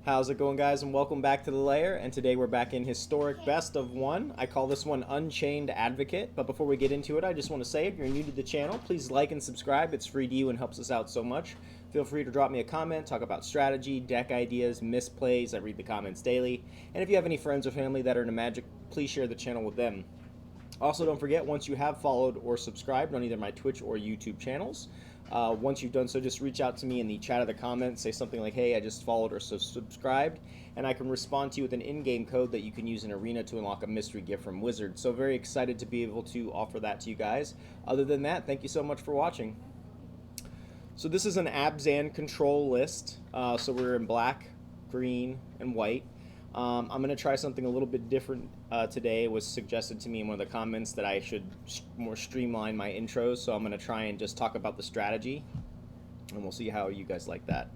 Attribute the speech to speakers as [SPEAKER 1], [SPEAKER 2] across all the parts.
[SPEAKER 1] How's it going, guys, and welcome back to the LAIR. And today we're back in Historic Best of 1. I call this one Unchained Advocate. But before we get into it, I just want to say, if you're new to the channel, please like and subscribe. It's free to you and helps us out so much. Feel free to drop me a comment, talk about strategy, deck ideas, misplays. I read the comments daily. And if you have any friends or family that are into Magic, please share the channel with them. Also, don't forget, once you have followed or subscribed on either my Twitch or YouTube channels, once you've done so, just reach out to me in the chat or the comments, say something like, hey, I just followed or subscribed, and I can respond to you with an in-game code that you can use in Arena to unlock a mystery gift from Wizard. So very excited to be able to offer that to you guys. Other than that, thank you so much for watching. So this is an Abzan control list. So we're in black, green, and white. I'm going to try something a little bit different today. It was suggested to me in one of the comments that I should more streamline my intros, so I'm going to try and just talk about the strategy, and we'll see how you guys like that.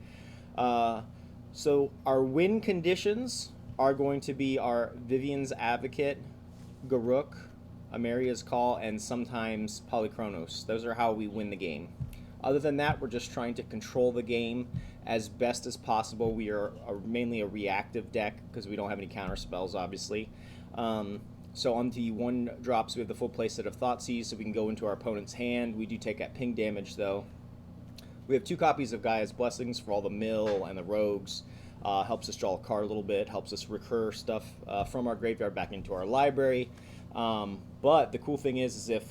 [SPEAKER 1] So our win conditions are going to be our Vivien's Advocate, Garruk, Emeria's Call, and sometimes Polukranos. Those are how we win the game. Other than that, we're just trying to control the game as best as possible. We are mainly a reactive deck because we don't have any counter spells, obviously. So on the 1-drops, we have the full playset of Thoughtseize, so we can go into our opponent's hand. We do take that ping damage, though. We have 2 copies of Gaea's Blessings for all the mill and the rogues. Helps us draw a card a little bit, helps us recur stuff from our graveyard back into our library. But the cool thing is if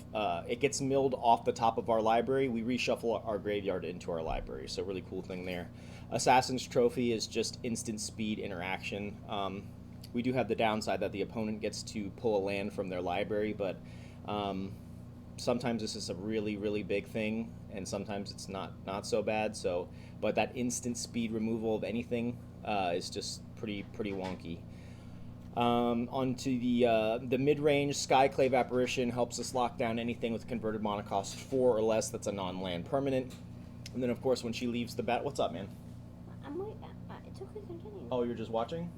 [SPEAKER 1] it gets milled off the top of our library, we reshuffle our graveyard into our library. So really cool thing there. Assassin's Trophy is just instant speed interaction. We do have the downside that the opponent gets to pull a land from their library, but sometimes this is a really, really big thing, and sometimes it's not so bad. So, but that instant speed removal of anything is just pretty wonky. Onto the mid-range, Skyclave Apparition helps us lock down anything with converted mana cost 4 or less that's a non-land permanent. And then, of course, when she leaves the bat... What's up, man?
[SPEAKER 2] I'm waiting. It's okay, continue.
[SPEAKER 1] Oh, you're just watching?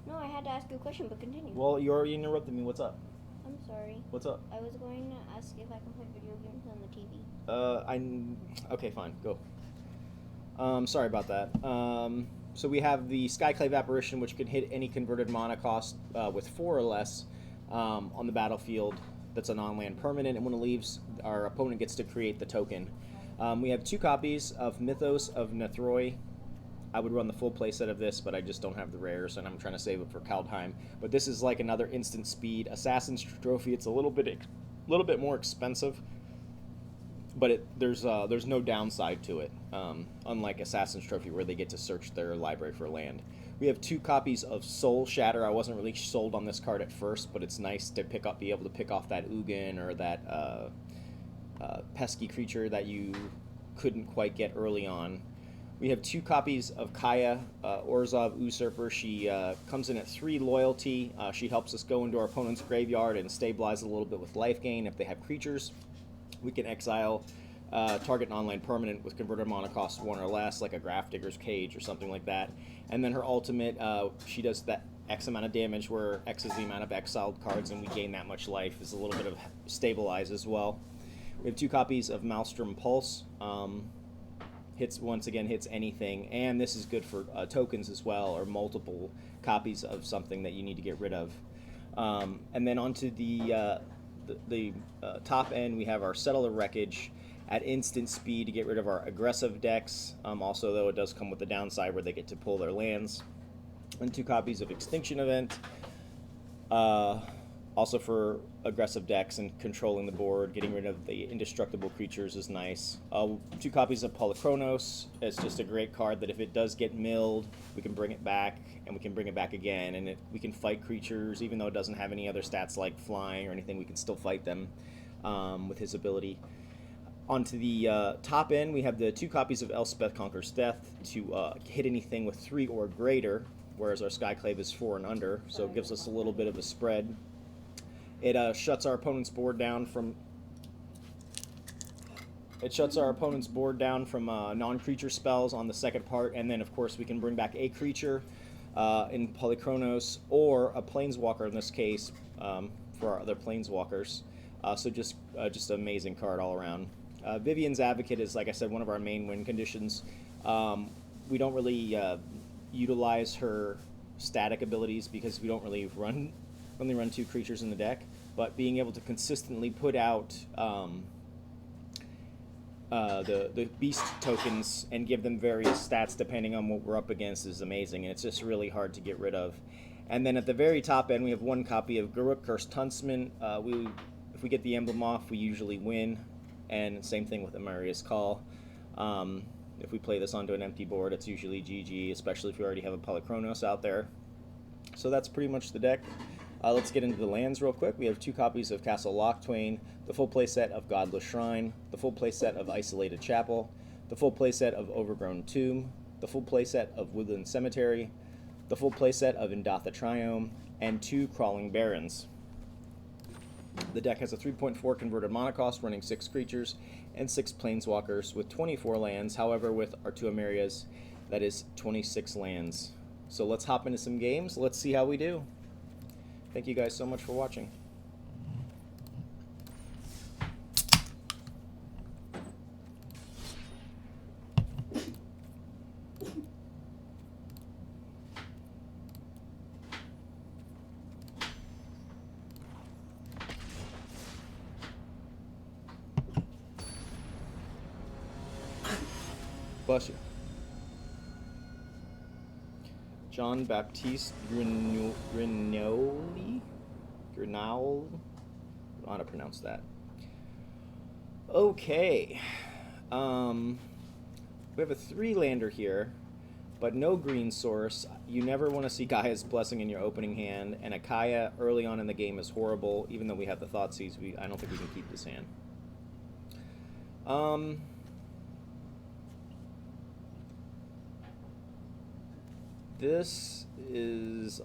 [SPEAKER 2] No, I had to ask you a question, but continue.
[SPEAKER 1] Well, you already interrupted me. What's up?
[SPEAKER 2] I'm sorry.
[SPEAKER 1] What's up?
[SPEAKER 2] I was going to ask if I can play video games on the TV.
[SPEAKER 1] Okay, fine. Go. Sorry about that. So we have the Skyclave Apparition, which can hit any converted mana cost with 4 or less on the battlefield. That's a non-land permanent, and when it leaves, our opponent gets to create the token. We have 2 copies of Mythos of Nethroi. I would run the full playset of this, but I just don't have the rares, and I'm trying to save it for Kaldheim. But this is like another instant speed Assassin's Trophy. It's a little bit more expensive, but there's no downside to it, unlike Assassin's Trophy where they get to search their library for land. We have 2 copies of Soul Shatter. I wasn't really sold on this card at first, but it's nice to be able to pick off that Ugin or that pesky creature that you couldn't quite get early on. We have 2 copies of Gaea, Orzhov, Usurper. She comes in at 3 loyalty. She helps us go into our opponent's graveyard and stabilize a little bit with life gain if they have creatures. We can exile target non-land permanent with converted mana cost 1 or less, like a Grafdigger's Cage or something like that. And then her ultimate, she does that X amount of damage, where X is the amount of exiled cards, and we gain that much life. Is a little bit of stabilize as well. We have 2 copies of Maelstrom Pulse. Once again hits anything, and this is good for tokens as well, or multiple copies of something that you need to get rid of. And then onto the top end, we have our Settle the Wreckage at instant speed to get rid of our aggressive decks. Also, though, it does come with the downside where they get to pull their lands. And 2 copies of Extinction Event. Also for aggressive decks and controlling the board, getting rid of the indestructible creatures is nice. 2 copies of Polukranos. It's just a great card that if it does get milled, we can bring it back, and we can bring it back again, and we can fight creatures, even though it doesn't have any other stats like flying or anything, we can still fight them with his ability. Onto the top end, we have the 2 copies of Elspeth Conquers Death to hit anything with 3 or greater, whereas our Skyclave is 4 and under, so it gives us a little bit of a spread. It shuts our opponent's board down from non-creature spells on the second part, and then of course we can bring back a creature in Polukranos, or a planeswalker in this case for our other planeswalkers. So just an amazing card all around. Vivien's Advocate is, like I said, one of our main win conditions. We don't really utilize her static abilities because we don't really only run 2 creatures in the deck, but being able to consistently put out the beast tokens and give them various stats depending on what we're up against is amazing, and it's just really hard to get rid of. And then at the very top end, we have 1 copy of Garruk, Cursed Huntsman. If we get the emblem off, we usually win, and same thing with Emeria's Call. If we play this onto an empty board, it's usually GG, especially if you already have a Polukranos out there. So that's pretty much the deck. Let's get into the lands real quick. We have 2 copies of Castle Locthwain, the full playset of Godless Shrine, the full playset of Isolated Chapel, the full playset of Overgrown Tomb, the full playset of Woodland Cemetery, the full playset of Indatha Triome, and 2 Crawling Barrens. The deck has a 3.4 converted mana cost, running 6 creatures and 6 planeswalkers with 24 lands. However, with our 2 Emerias, that is 26 lands. So let's hop into some games. Let's see how we do. Thank you guys so much for watching. Bless you. John Baptiste Grinoli? Grinaul? I don't know how to pronounce that. Okay. We have a 3-lander here, but no green source. You never want to see Gaea's Blessing in your opening hand, and a Gaea early on in the game is horrible. Even though we have the Thoughtseize, I don't think we can keep this hand. This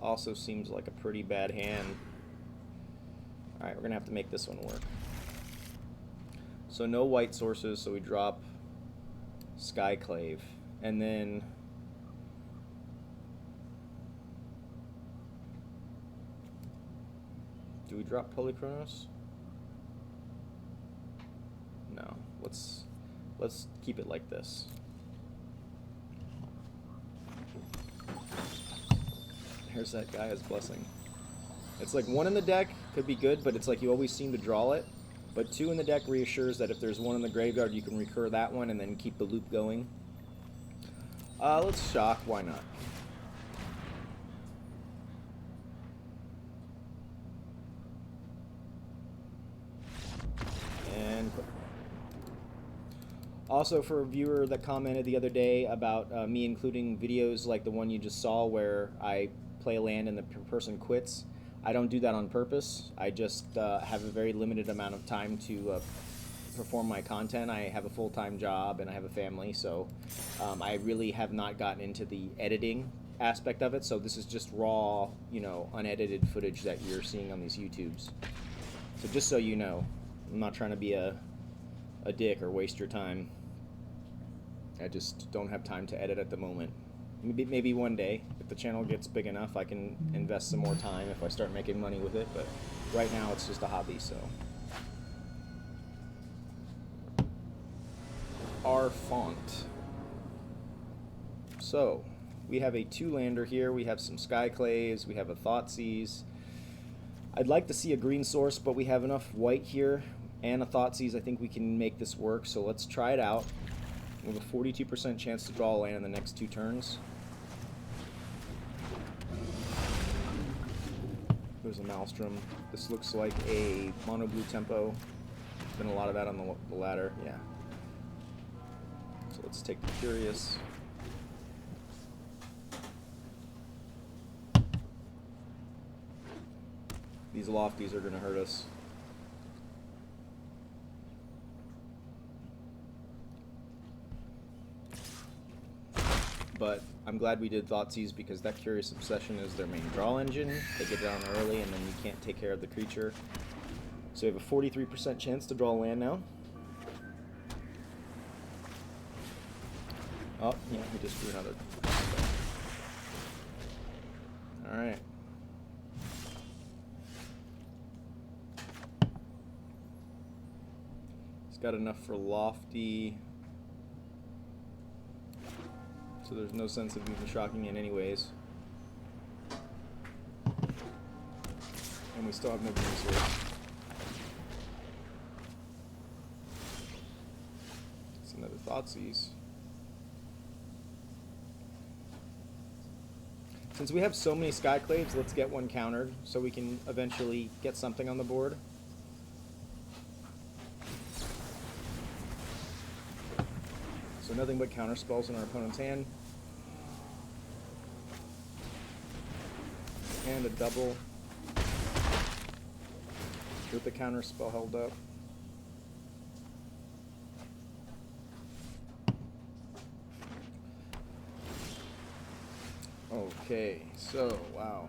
[SPEAKER 1] also seems like a pretty bad hand. Alright, we're going to have to make this one work. So no white sources, so we drop Skyclave. And then do we drop Polukranos? No. Let's keep it like this. Here's that Gaea's Blessing. It's like 1 in the deck could be good, but it's like you always seem to draw it. But 2 in the deck reassures that if there's 1 in the graveyard, you can recur that one and then keep the loop going. Let's shock. Why not? And also, for a viewer that commented the other day about me including videos like the one you just saw where I play a land and the person quits, I don't do that on purpose. I just have a very limited amount of time to perform my content. I have a full-time job and I have a family, so I really have not gotten into the editing aspect of it. So this is just raw, you know, unedited footage that you're seeing on these YouTubes. So just so you know, I'm not trying to be a dick or waste your time. I just don't have time to edit at the moment. Maybe one day, if the channel gets big enough, I can invest some more time if I start making money with it, but right now it's just a hobby, so. Our font. So, we have a 2-lander here, we have some Skyclaves, we have a Thoughtseize. I'd like to see a green source, but we have enough white here and a Thoughtseize. I think we can make this work, so let's try it out. We have a 42% chance to draw a land in the next 2 turns. There's a Maelstrom. This looks like a mono blue tempo. Been a lot of that on the ladder, yeah. So let's take the Curious. These lofties are going to hurt us. But I'm glad we did Thoughtseize because that Curious Obsession is their main draw engine. They get down early and then you can't take care of the creature. So we have a 43% chance to draw a land now. Oh, yeah, we just drew another. Alright. He's got enough for Lofty. So there's no sense of even shocking in anyways. And we still have no green source. It's another Thoughtseize. Since we have so many Skyclaves, let's get one countered so we can eventually get something on the board. So nothing but counter spells in our opponent's hand. And a double with the counter spell held up. Okay, so, wow.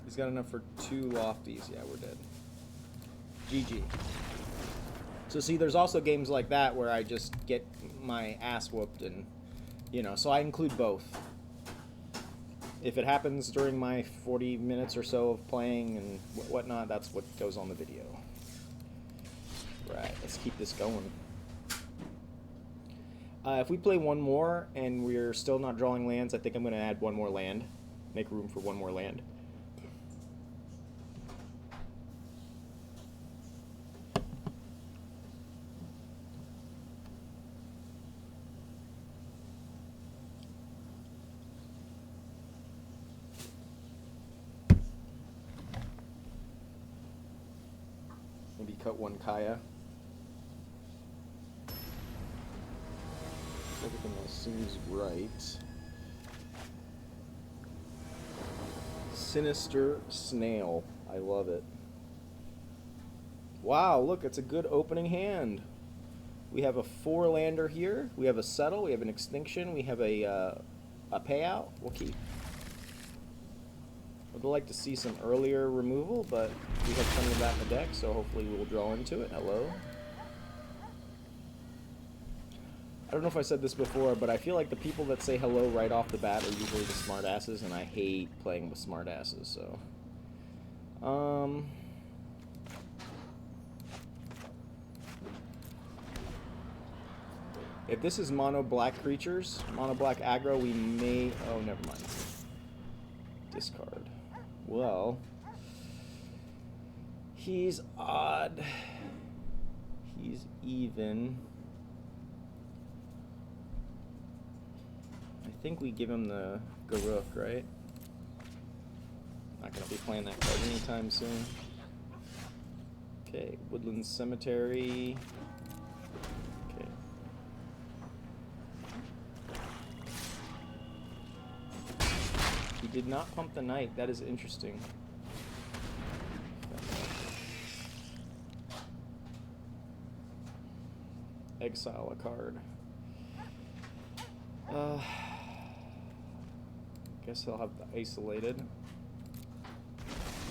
[SPEAKER 1] He's got enough for 2 lofties. Yeah, we're dead. GG. So see, there's also games like that where I just get my ass whooped and, you know, so I include both. If it happens during my 40 minutes or so of playing and whatnot, that's what goes on the video. Right, let's keep this going. If we play one more and we're still not drawing lands, I think I'm going to add one more land. Make room for one more land. Maybe cut one Gaea. Everything else seems right. Sinister Snail. I love it. Wow, look, it's a good opening hand. We have a 4-lander here. We have a Settle. We have an Extinction. We have a payout. We'll keep. I'd like to see some earlier removal, but we have plenty of that in the deck, so hopefully we'll draw into it. Hello. I don't know if I said this before, but I feel like the people that say hello right off the bat are usually the smartasses, and I hate playing with smartasses, so. If this is mono black creatures, mono black aggro, we may. Oh, never mind. Discard. Well, he's odd. He's even. I think we give him the Garruk, right? Not gonna be playing that card anytime soon. Okay, Woodland Cemetery. Okay. He did not pump the knight. That is interesting. Exile a card. Guess he'll have the isolated.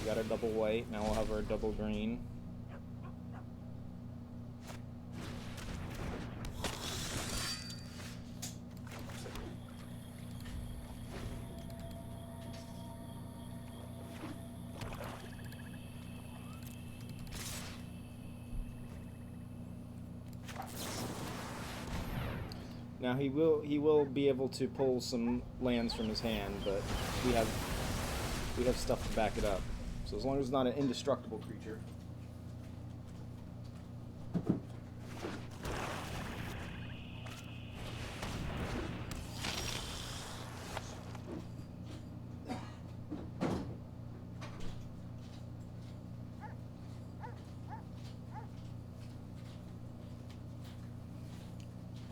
[SPEAKER 1] We got our double white. Now we'll have our double green. Now he will be able to pull some lands from his hand, but we have stuff to back it up. So as long as it's not an indestructible creature.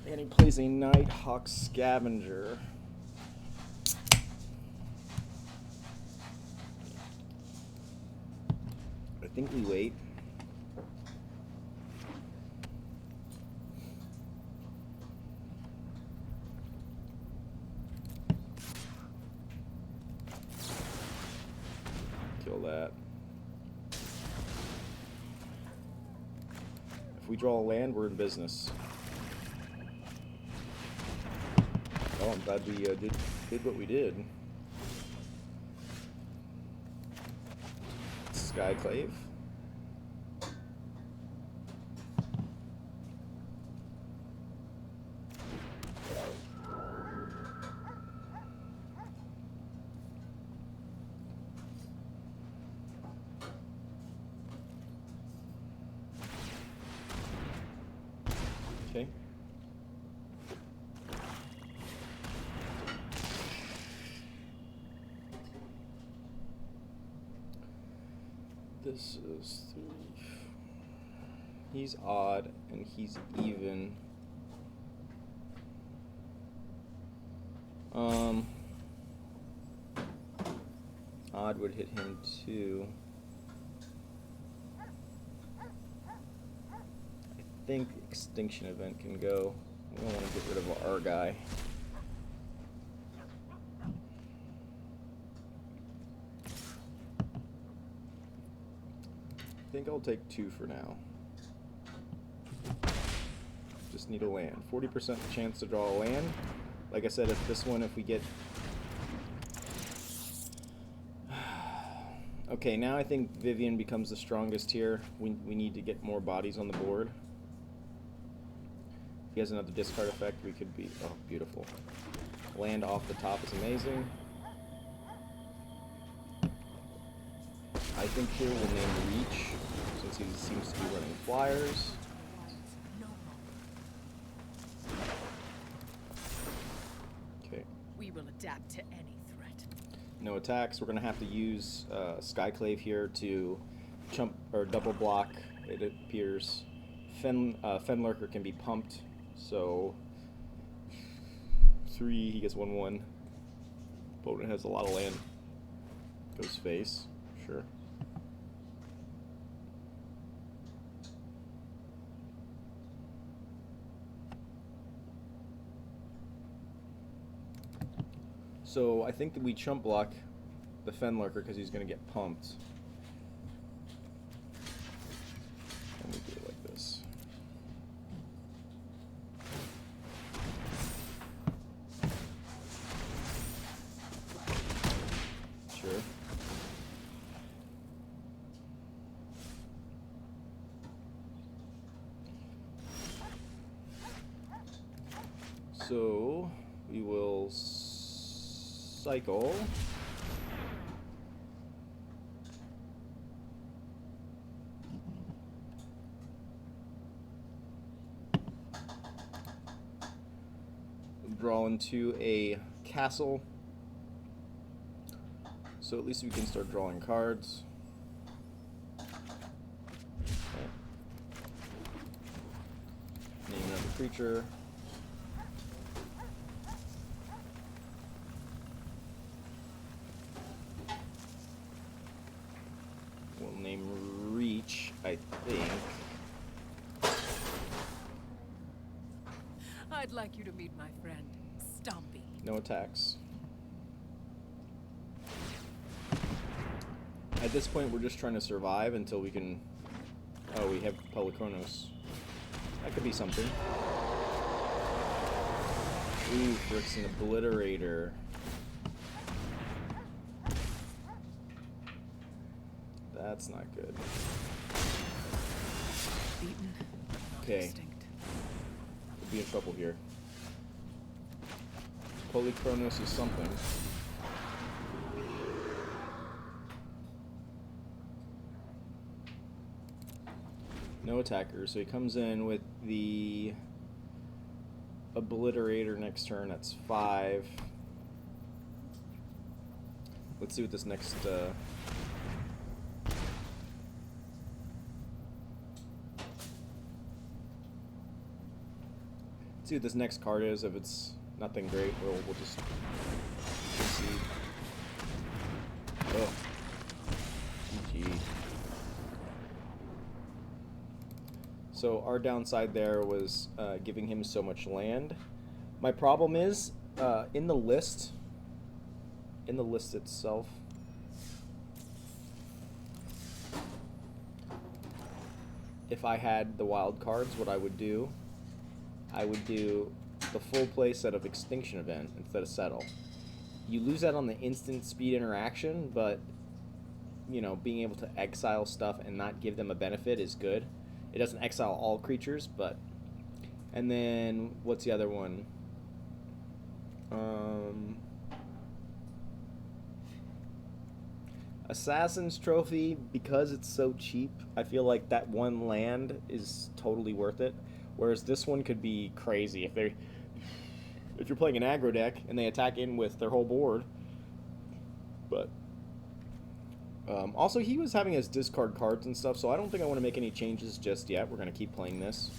[SPEAKER 1] And he plays a Nighthawk Scavenger. I think we wait. Kill that. If we draw a land, we're in business. Oh, I'm glad we did what we did. Skyclave. This is 3. He's odd and he's even. Odd would hit him too. I think Extinction Event can go. We don't want to get rid of our guy. I think I'll take 2 for now. Just need a land. 40% chance to draw a land. Like I said, if this one, if we get... Okay, now I think Vivien becomes the strongest here. We need to get more bodies on the board. If he has another discard effect, we could be... Oh, beautiful. Land off the top is amazing. I think here we'll name Reach, since he seems to be running flyers. Okay.
[SPEAKER 3] We will adapt to any threat.
[SPEAKER 1] No attacks. We're going to have to use Skyclave here to chump or double block, it appears. Fenlurker can be pumped, so 3, he gets 1/1. Opponent has a lot of land. Goes face, sure. So I think that we chump block the Fenlurker because he's going to get pumped. And we do it like this. Sure. So we will cycle. Draw into a castle. So at least we can start drawing cards. Okay. Name another creature. We'll name Reach, I think.
[SPEAKER 3] I'd like you to meet my friend, Stompy.
[SPEAKER 1] No attacks. At this point, we're just trying to survive until we can... Oh, we have Polukranos. That could be something. Ooh, Frick's an Obliterator. That's not good.
[SPEAKER 3] Beaten, not
[SPEAKER 1] Okay.
[SPEAKER 3] extinct.
[SPEAKER 1] We'll be in trouble here. Polukranos is something. No attacker, so he comes in with the Obliterator next turn. That's 5. Let's see what this next... Let's see what this next card is. If it's nothing great, we'll just see. Oh. GG. So our downside there was giving him so much land. My problem is in the list itself. If I had the wild cards, what I would do the full play set of Extinction Event instead of Settle. You lose that on the instant speed interaction, but you know, being able to exile stuff and not give them a benefit is good. It doesn't exile all creatures, but... And then, what's the other one? Assassin's Trophy, because it's so cheap, I feel like that one land is totally worth it. Whereas this one could be crazy if you're playing an aggro deck and they attack in with their whole board. But Also, he was having us discard cards and stuff, so I don't think I want to make any changes just yet. We're going to keep playing this.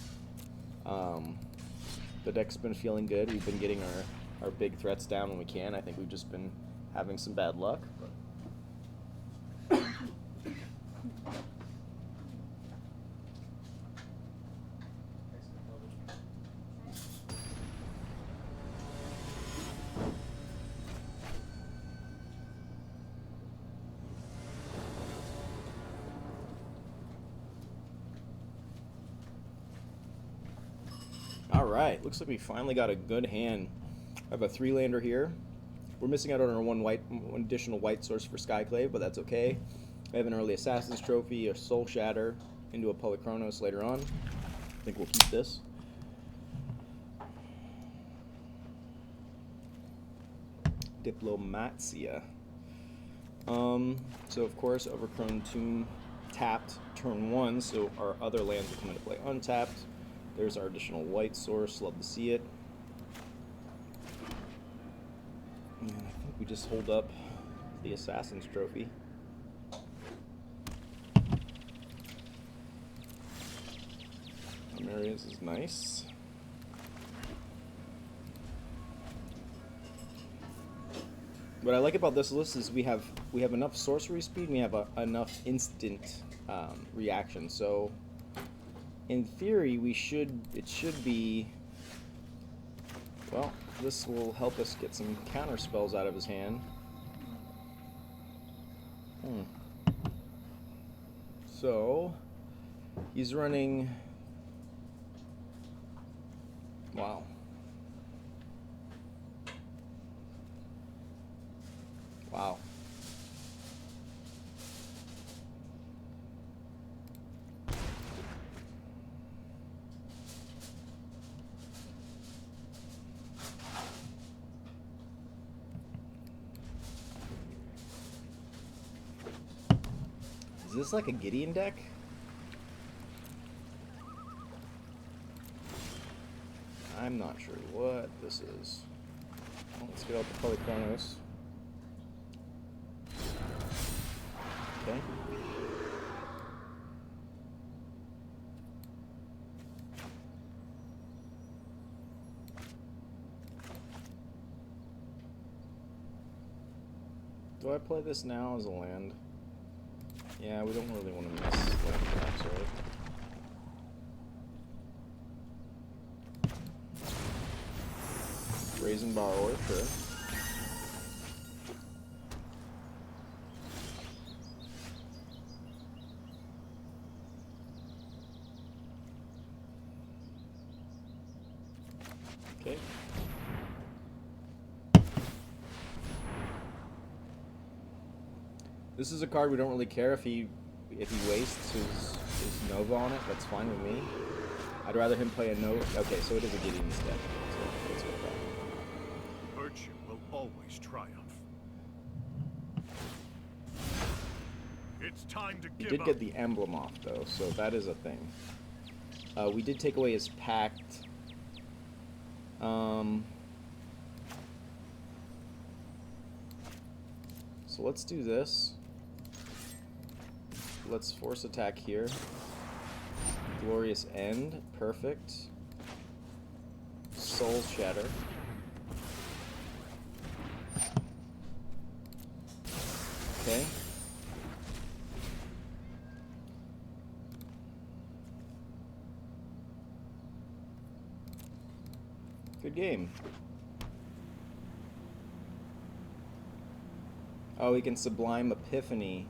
[SPEAKER 1] The deck's been feeling good. We've been getting our big threats down when we can. I think we've just been having some bad luck. Alright, looks like we finally got a good hand. I have a 3-lander here. We're missing out on our one additional white source for Skyclave, but that's okay. I have an early Assassin's Trophy, a Soul Shatter, into a Polukranos later on. I think we'll keep this. Diplomatia. So of course, Overgrown Tomb tapped turn 1, so our other lands will come into play untapped. There's our additional white source, love to see it. And I think we just hold up the Assassin's Trophy. Emeria's is nice. What I like about this list is we have enough sorcery speed, and we have enough instant reaction. So in theory, it should be, well, this will help us get some counter spells out of his hand. So he's running, wow. Wow. Is this like a Gideon deck? I'm not sure what this is. Well, let's get out the Polukranos. Okay. Do I play this now as a land? Yeah, we don't really want to miss land traps, right? Brazen Borrower, sure. Okay. This is a card we don't really care if he wastes his Nova on it. That's fine with me. I'd rather him play a Nova. Okay, so it is a Gideon instead. Let's go with that.
[SPEAKER 4] Virtue will always triumph. It's time to give
[SPEAKER 1] We did
[SPEAKER 4] up.
[SPEAKER 1] get the emblem off though, so that is a thing. We did take away his pact. So let's do this. Let's force attack here. Glorious End, perfect. Soul Shatter. Okay. Good game. Oh, he can Sublime Epiphany.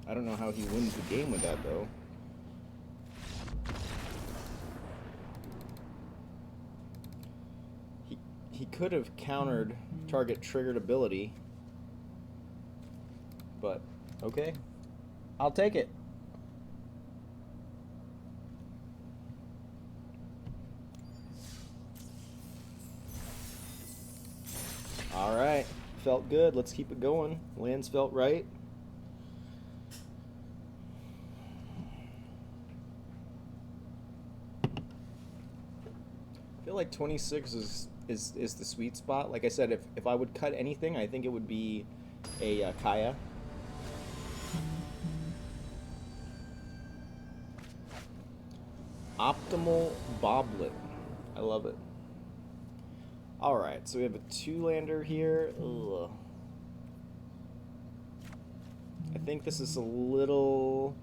[SPEAKER 1] I don't know how he wins the game with that, though. He could have countered target triggered ability. But, okay. I'll take it. Alright. Felt good. Let's keep it going. Lands felt right. I feel like 26 is is the sweet spot. Like I said, if I would cut anything, I think it would be a Gaea. Optimal Boblet. I love it. Alright, so we have a 2-lander here. Ugh. I think this is a little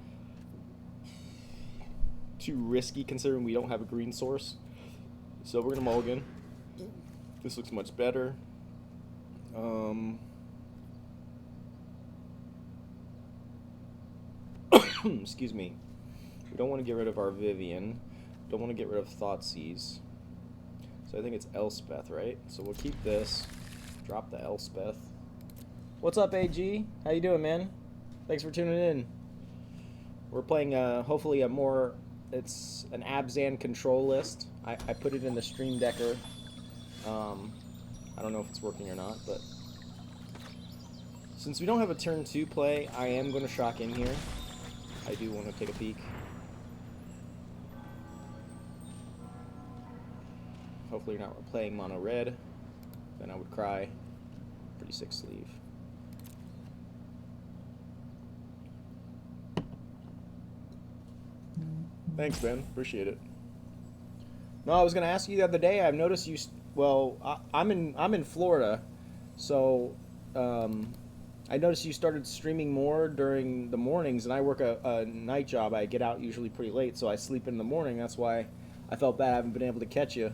[SPEAKER 1] too risky considering we don't have a green source. So we're going to mulligan. This looks much better. Excuse me. We don't want to get rid of our Vivien. Don't want to get rid of Thoughtseize. So I think it's Elspeth, right? So we'll keep this. Drop the Elspeth. What's up, AG? How you doing, man? Thanks for tuning in. We're playing, hopefully, a more... It's an Abzan control list. I put it in the Stream Decker. I don't know if it's working or not, but... Since we don't have a turn 2 play, I am going to shock in here. I do want to take a peek. Hopefully you're not playing mono red. Then I would cry. Pretty sick sleeve. Thanks, Ben. Appreciate it. No, I was going to ask you the other day. I've noticed you. Well, I'm in Florida, so I noticed you started streaming more during the mornings, and I work a night job. I get out usually pretty late, so I sleep in the morning. That's why I felt bad I haven't been able to catch you.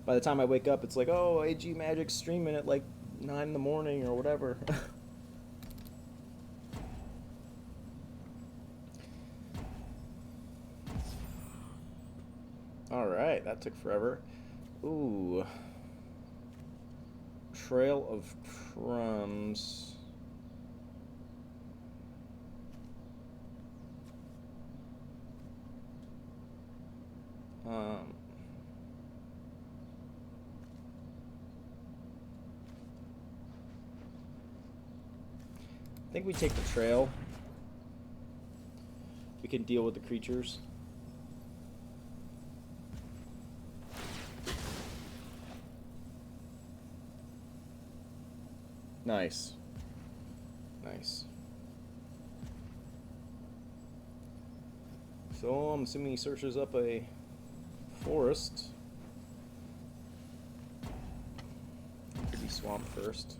[SPEAKER 1] By the time I wake up, it's like, oh, AG Magic's streaming at like 9 in the morning or whatever. Alright, that took forever. Ooh. Trail of Crumbs. I think we take the trail. We can deal with the creatures. Nice. Nice. So I'm assuming he searches up a forest. Could be swamp first.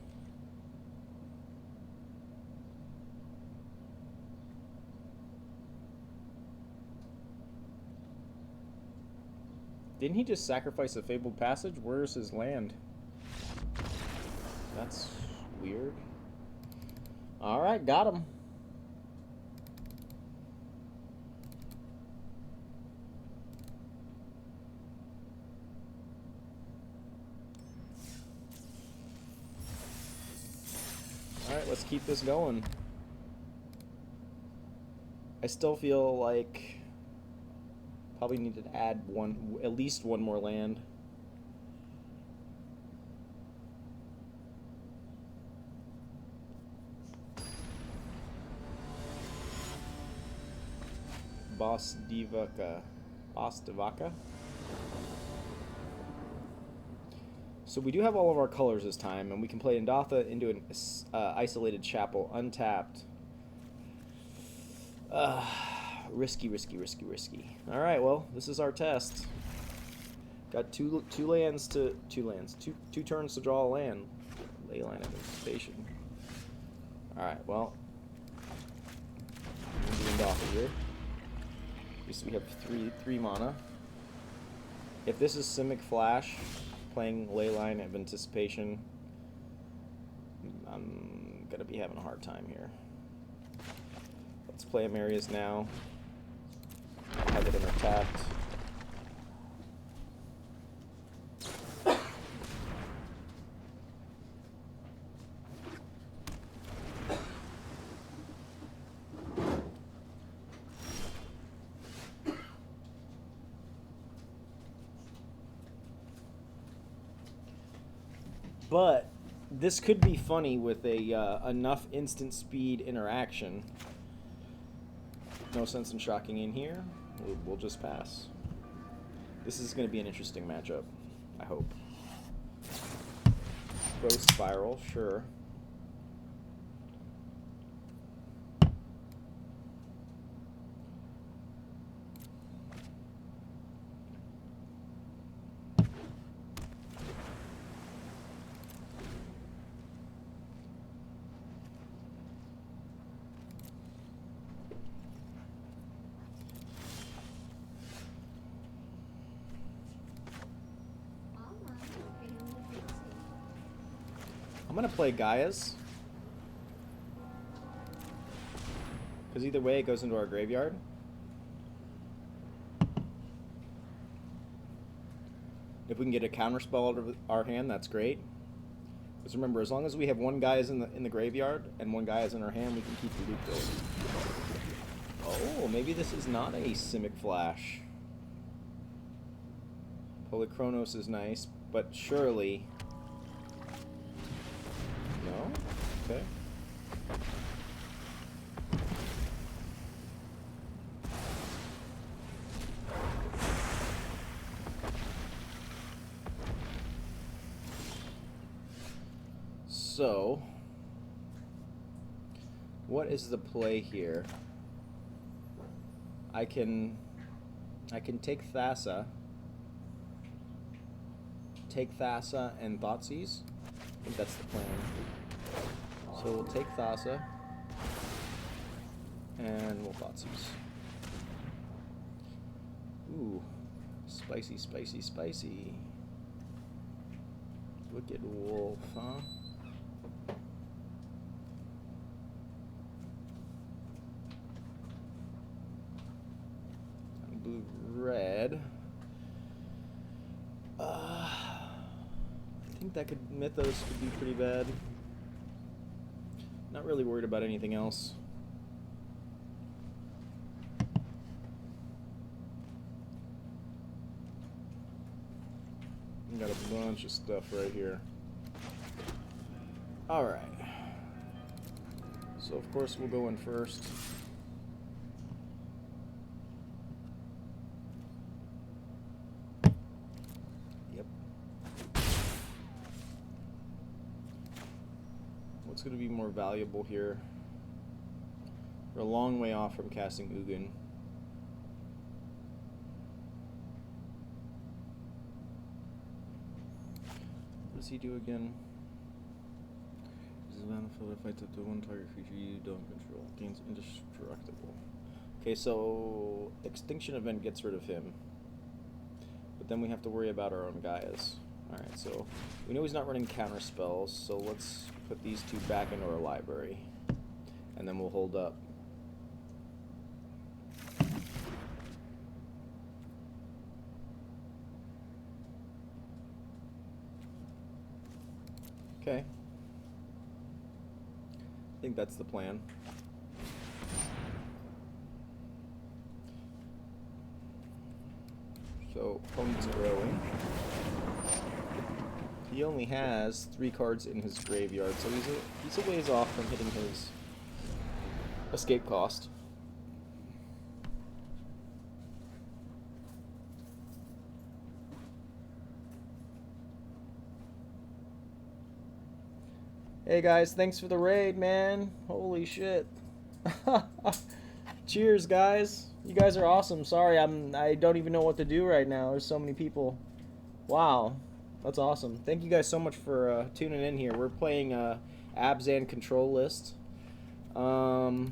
[SPEAKER 1] Didn't he just sacrifice a Fabled Passage? Where's his land? That's weird. Alright, got him. Alright, let's keep this going. I still feel like probably needed to add at least one more land. Boss Divaka. So we do have all of our colors this time, and we can play Indatha into an isolated chapel, untapped. Risky. Alright, well, this is our test. Got two turns to draw a land. Leyline of Anticipation. Alright, well. Indatha here. We have three mana. If this is Simic Flash, playing Leyline of Anticipation, I'm gonna be having a hard time here. Let's play Emeria's now. Have it tapped. But this could be funny with a enough instant speed interaction. No sense in shocking in here. We'll just pass. This is going to be an interesting matchup, I hope. Growth Spiral, sure. I'm gonna play Gaea's, because either way it goes into our graveyard. If we can get a counterspell out of our hand, that's great. Because remember, as long as we have one Gaea's in the graveyard and one Gaea's in our hand, we can keep the loot going. Oh, maybe this is not a Simic Flash. Polukranos is nice, but surely... No? Okay. So, what is the play here? I can take Thassa, and Thoughtseize. I think that's the plan. So we'll take Thassa, and we'll Thoughtseize. Ooh, spicy, spicy, spicy. Wicked Wolf, huh? Blue, red. I think that Mythos could be pretty bad. Not really worried about anything else. We got a bunch of stuff right here. Alright. So of course we'll go in first. What's going to be more valuable here? We're a long way off from casting Ugin. What does he do again? This is a battlefield that fights up to one target creature you don't control. Gains indestructible. Okay, so Extinction Event gets rid of him. But then we have to worry about our own Gaea's. Alright, so we know he's not running counter spells, so let's put these two back into our library. And then we'll hold up. Okay. I think that's the plan. So, opponent's growing. He only has 3 cards in his graveyard, so he's a ways off from hitting his escape cost. Hey guys, thanks for the raid, man. Holy shit. Cheers, guys. You guys are awesome. Sorry, I don't even know what to do right now. There's so many people. Wow. That's awesome. Thank you guys so much for tuning in here. We're playing Abzan Control List. Do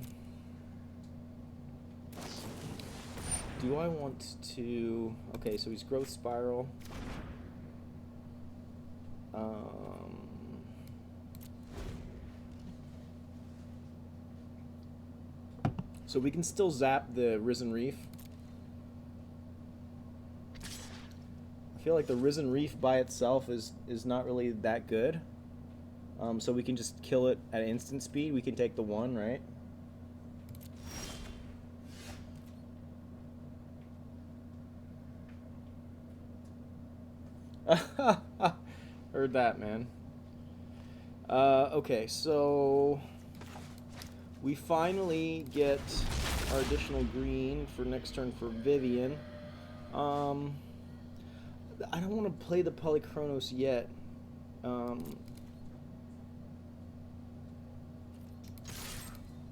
[SPEAKER 1] I want to... Okay, so he's Growth Spiral. So we can still zap the Risen Reef. I feel like the Risen Reef by itself is not really that good. So we can just kill it at instant speed. We can take the 1, right? Heard that, man. Okay, so we finally get our additional green for next turn for Vivien. I don't want to play the Polukranos yet.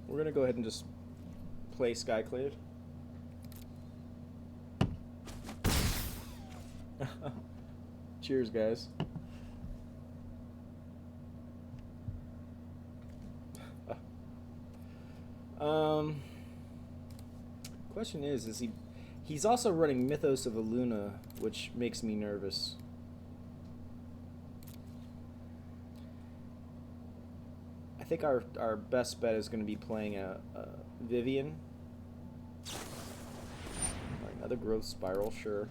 [SPEAKER 1] We're gonna go ahead and just play Skyclave. Cheers, guys. Question is he's also running Mythos of Eluna, which makes me nervous. I think our best bet is going to be playing a Vivien. Alright, another growth spiral, sure.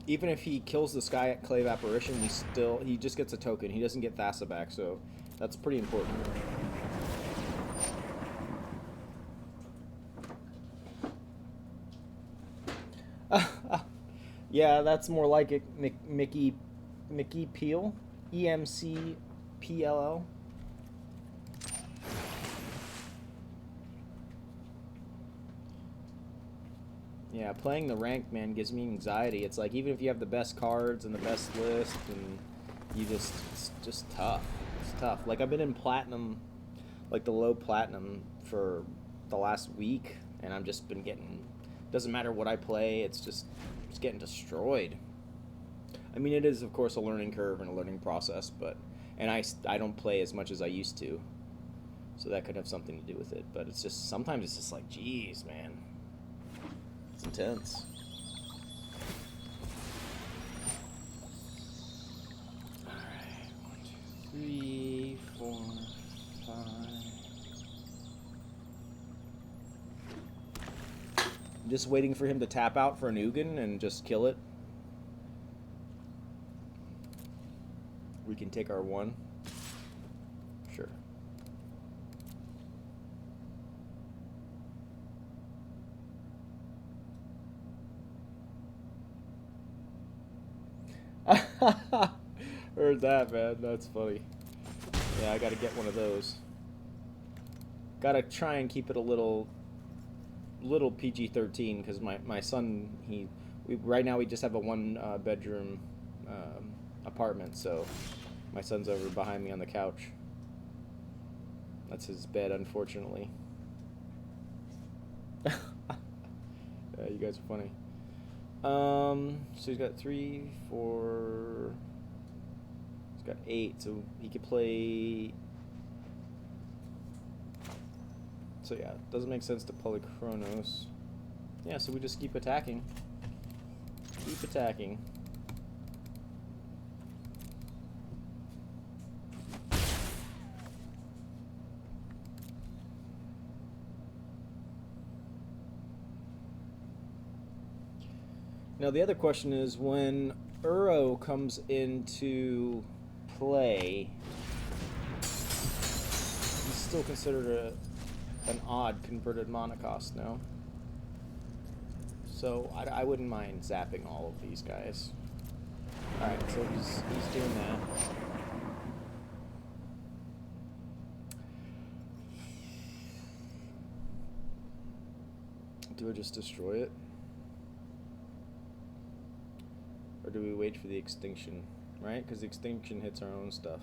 [SPEAKER 1] Even if he kills the Skyclave Apparition, he just gets a token. He doesn't get Thassa back, so that's pretty important. Yeah, that's more like it. Mickey Peel, EMCPLL. Yeah, playing the ranked, man, gives me anxiety. It's like, even if you have the best cards and the best list, and it's just tough. It's tough. Like, I've been in platinum, like the low platinum, for the last week, and I've just been getting, doesn't matter what I play, it's getting destroyed. I mean, it is, of course, a learning curve and a learning process, and I don't play as much as I used to, so that could have something to do with it. But it's just, sometimes it's just like, geez, man. It's intense. Alright, 1, 2, 3, 4, 5. I'm just waiting for him to tap out for an Ugin and just kill it. We can take our 1. Sure. Heard that, man. That's funny. Yeah, I gotta get one of those. Gotta try and keep it a little PG-13, because my son, right now we just have a 1 bedroom apartment, so my son's over behind me on the couch. That's his bed, unfortunately. Yeah, you guys are funny. So he's got 3, 4. He's got 8, so he could play. So yeah, it doesn't make sense to Polukranos. Yeah, so we just keep attacking. Keep attacking. Now the other question is, when Uro comes into play, he's still considered an odd converted mana cost now. So I wouldn't mind zapping all of these guys. Alright, so he's doing that. Do I just destroy it? Or do we wait for the extinction? Right? Because the extinction hits our own stuff.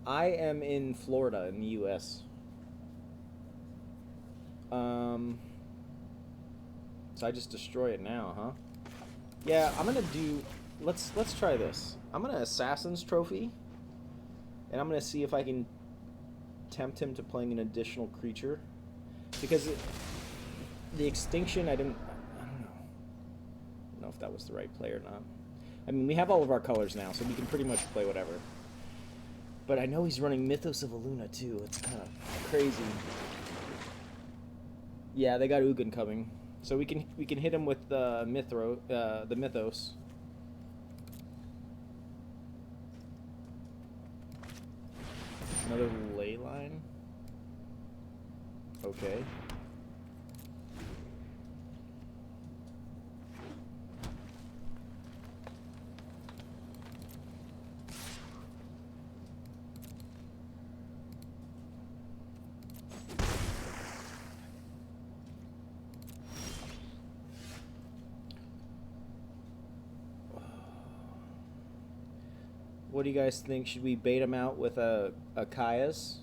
[SPEAKER 1] I am in Florida, in the U.S. So I just destroy it now, huh? Yeah, I'm gonna do. Let's try this. I'm gonna Assassin's Trophy, and I'm gonna see if I can tempt him to playing an additional creature, because the extinction, I don't know. I don't know if that was the right play or not. I mean, we have all of our colors now, so we can pretty much play whatever. But I know he's running Mythos of Eluna too. It's kind of crazy. Yeah, they got Ugin coming, so we can hit him with the Mythos. Another ley line. Okay. What do you guys think? Should we bait him out with a Caius?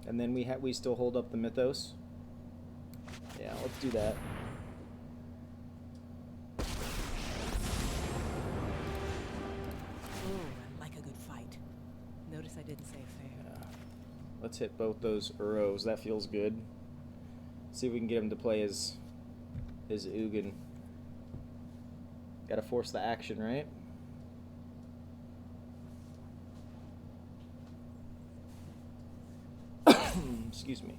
[SPEAKER 1] And then we still hold up the Mythos. Yeah, let's do that.
[SPEAKER 3] Oh, I like a good fight. Notice I didn't say fair.
[SPEAKER 1] Yeah. Let's hit both those Uros. That feels good. See if we can get him to play his Ugin. Gotta force the action, right? Excuse me.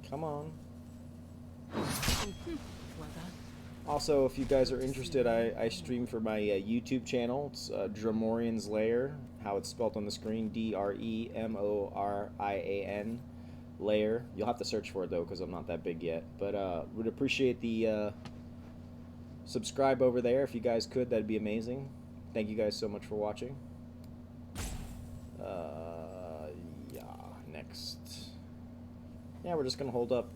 [SPEAKER 1] Come on.
[SPEAKER 3] Well done.
[SPEAKER 1] Also, if you guys are interested, I stream for my YouTube channel. It's DREMORIAN'S LAIR, how it's spelled on the screen, DREMORIAN, LAIR. You'll have to search for it, though, because I'm not that big yet. But would appreciate the subscribe over there. If you guys could, that'd be amazing. Thank you guys so much for watching. Yeah, next. Yeah, we're just going to hold up.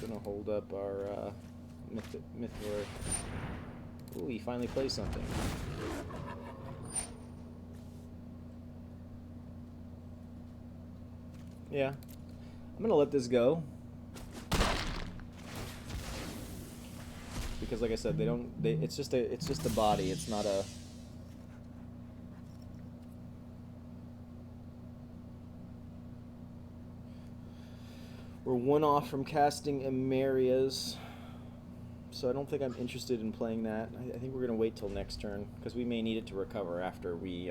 [SPEAKER 1] Gonna hold up our Nethroi. Ooh, he finally plays something. Yeah, I'm gonna let this go because, like I said, it's just a body. It's not a. We're one off from casting Emeria's, so I don't think I'm interested in playing that. I think we're going to wait till next turn, because we may need it to recover after he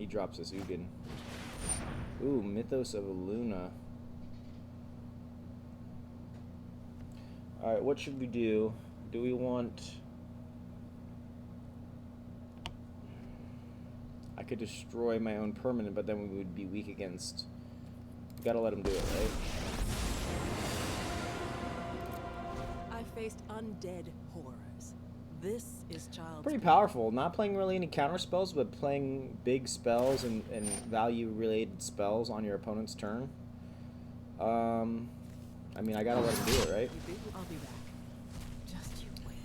[SPEAKER 1] drops his Ugin. Ooh, Mythos of Luna. Alright, what should we do? Do we want... I could destroy my own permanent, but then we would be weak against... Gotta let him do it, right?
[SPEAKER 3] I faced undead horrors. This is child's
[SPEAKER 1] Pretty powerful. Not playing really any counter spells, but playing big spells and value-related spells on your opponent's turn. I mean, I gotta let him do it, right?
[SPEAKER 3] I'll be back. Just you wait.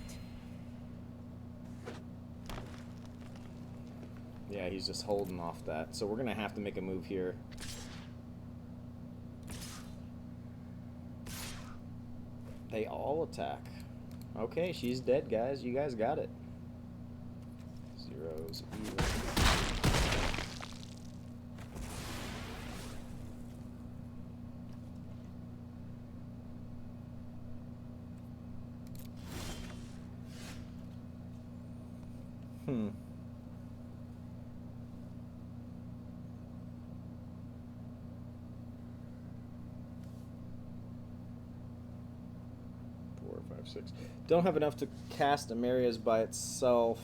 [SPEAKER 1] Yeah, he's just holding off that. So we're gonna have to make a move here. They all attack. Okay, she's dead, guys. You guys got it. Zeros even. Don't have enough to cast Emeria's by itself.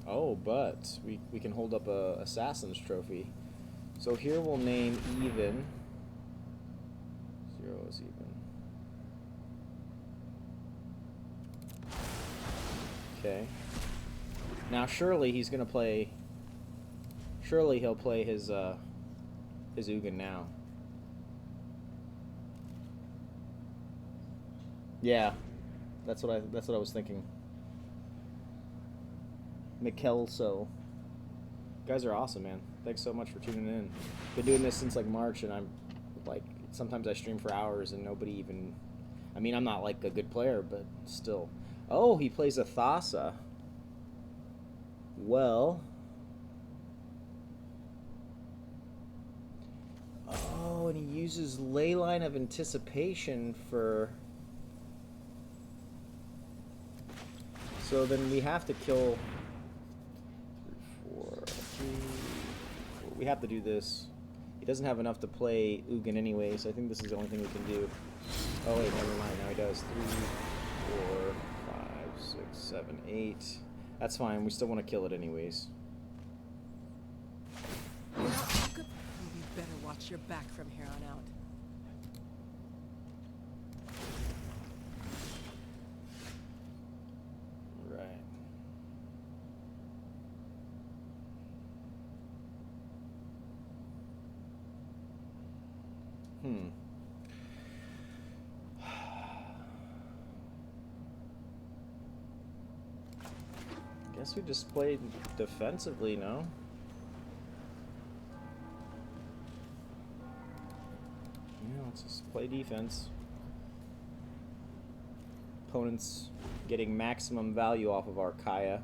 [SPEAKER 1] Oh, but we can hold up a Assassin's Trophy. So here we'll name even. 0 is even. Okay. Now surely he's gonna play. Surely he'll play his Ugin now. Yeah, that's what I was thinking. Mikkelso. You guys are awesome, man. Thanks so much for tuning in. Been doing this since like March, and I'm like, sometimes I stream for hours and nobody even. I mean, I'm not like a good player, but still. Oh, he plays a Thassa. Well. Oh, and he uses Leyline of Anticipation for... So then we have to kill... 3, 4. We have to do this. He doesn't have enough to play Ugin anyway, so I think this is the only thing we can do. Oh wait, never mind. Now he does. 3, 4, 5, 6, 7, 8. That's fine. We still want to kill it anyways.
[SPEAKER 3] You're not welcome. You better watch your back from here on out.
[SPEAKER 1] Right. Guess we just played defensively, no? Yeah, let's just play defense. Opponents getting maximum value off of our Gaea.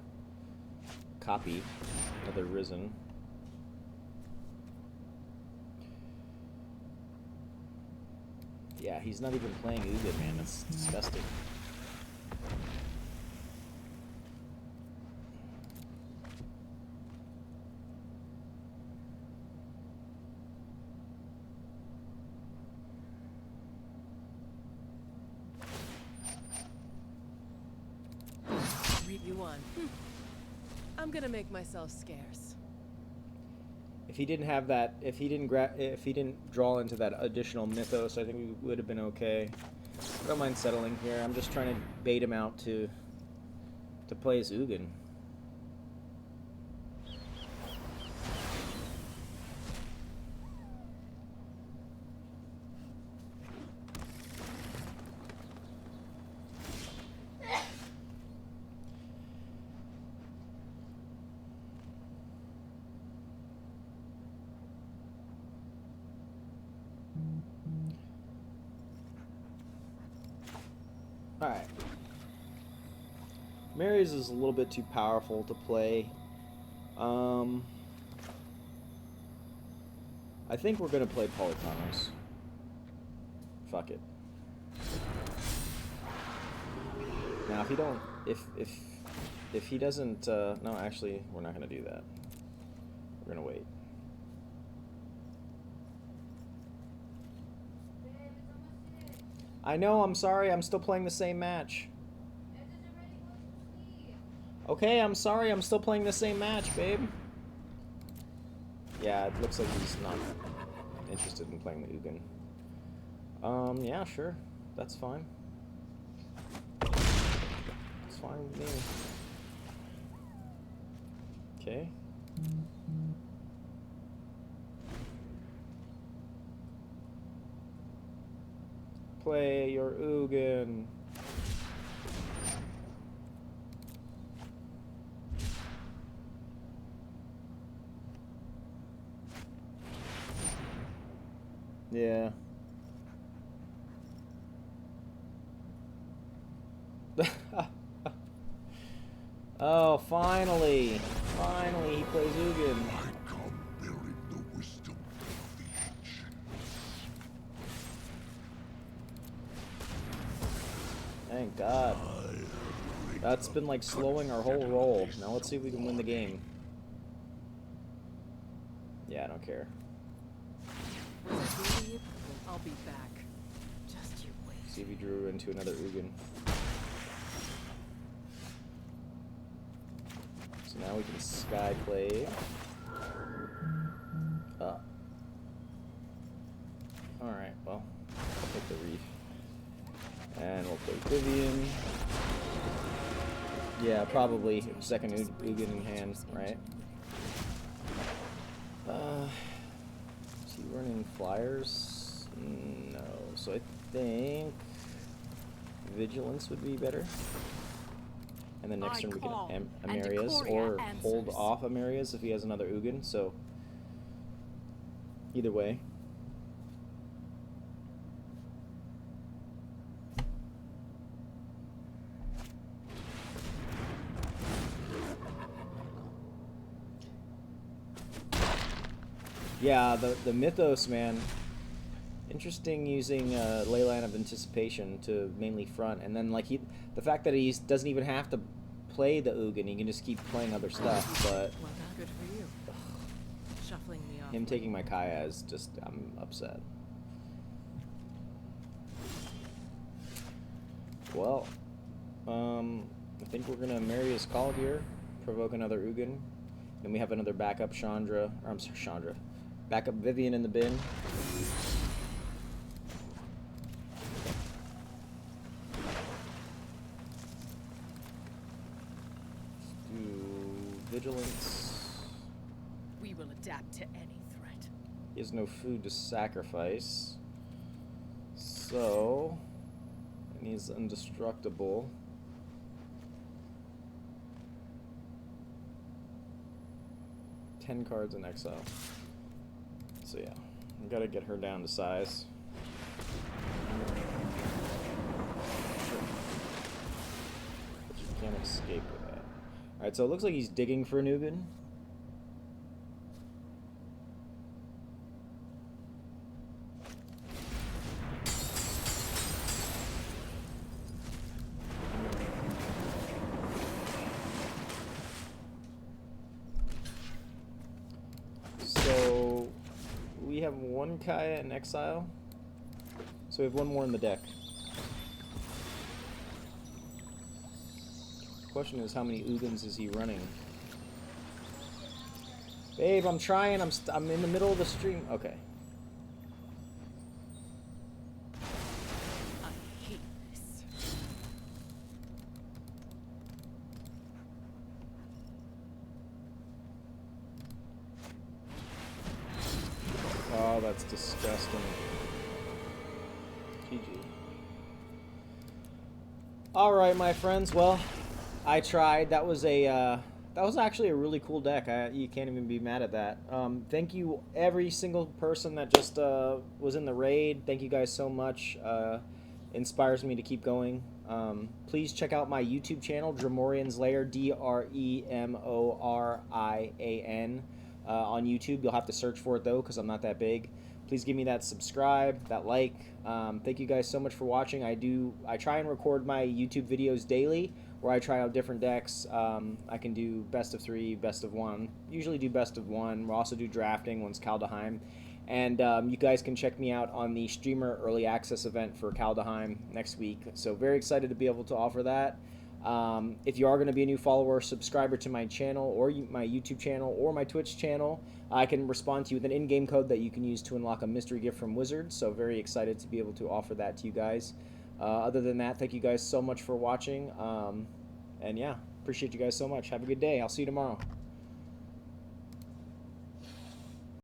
[SPEAKER 1] Copy. Another Risen. Yeah, he's not even playing Ugin, man. That's disgusting.
[SPEAKER 3] You won. I'm gonna make myself scarce.
[SPEAKER 1] If he didn't have that, if he didn't draw into that additional Mythos, I think we would have been okay. I don't mind settling here. I'm just trying to bait him out to play his Ugin. Alright. Emeria's is a little bit too powerful to play. I think we're gonna play Polukranos. Fuck it. Now if he don't if he doesn't no, actually we're not gonna do that. We're gonna wait. I know, I'm sorry, I'm still playing the same match. Okay, I'm sorry, I'm still playing the same match, babe. Yeah, it looks like he's not interested in playing the Ugin. Yeah, sure. That's fine. It's fine with me. Okay. Play your Ugin. Yeah. Oh, finally! Finally, he plays Ugin. Thank God. That's been like slowing our whole roll. Now let's see if we can win the game. Yeah, I don't care.
[SPEAKER 3] I'll be back. Just you wait.
[SPEAKER 1] See if he drew into another Ugin. So now we can Skyclave. Alright, well, I'll take the Reef. And we'll play Vivien. Yeah, probably second Ugin in hand, right? Is he running flyers? No. So I think Vigilance would be better. And then next turn we can Emeria's or hold off Emeria's if he has another Ugin. So either way. Yeah, the Mythos, man. Interesting using Leyline of Anticipation to mainly front, and then like the fact that he doesn't even have to play the Ugin, he can just keep playing other stuff. But
[SPEAKER 3] Well, good for you. Shuffling me off.
[SPEAKER 1] him taking my Gaea is just, I'm upset. Well, I think we're gonna Emeria's Call here, provoke another Ugin. Then we have another backup Chandra, or I'm sorry, Chandra. Backup Vivien in the bin. Let's do Vigilance.
[SPEAKER 3] We will adapt to any threat.
[SPEAKER 1] He has no food to sacrifice. So, and he's indestructible. Ten cards in exile. So yeah, we gotta get her down to size. But you can't escape with that. Alright, so it looks like he's digging for an Ugin. So we have one Gaea in exile. So we have one more in the deck. The question is, how many Ugins is he running? Babe, I'm trying. I'm in the middle of the stream. Okay.
[SPEAKER 3] I hate this.
[SPEAKER 1] Oh, that's disgusting. GG. All right, my friends. Well, I tried. That was actually a really cool deck. You can't even be mad at that. Thank you, every single person that just was in the raid. Thank you guys so much. Inspires me to keep going. Please check out my YouTube channel, DREMORIAN'S LAIR, DREMORIAN. On YouTube. You'll have to search for it though, because I'm not that big. Please give me that subscribe, that like. Thank you guys so much for watching. I try and record my YouTube videos daily, where I try out different decks. I can do best of 3, best of 1. Usually do best of 1. We'll also do drafting once Kaldheim. And you guys can check me out on the streamer early access event for Kaldheim next week. So very excited to be able to offer that. If you are going to be a new follower or subscriber to my channel, or my YouTube channel, or my Twitch channel, I can respond to you with an in-game code that you can use to unlock a mystery gift from Wizards. So very excited to be able to offer that to you guys. Other than that, thank you guys so much for watching. And yeah, appreciate you guys so much. Have a good day. I'll see you tomorrow.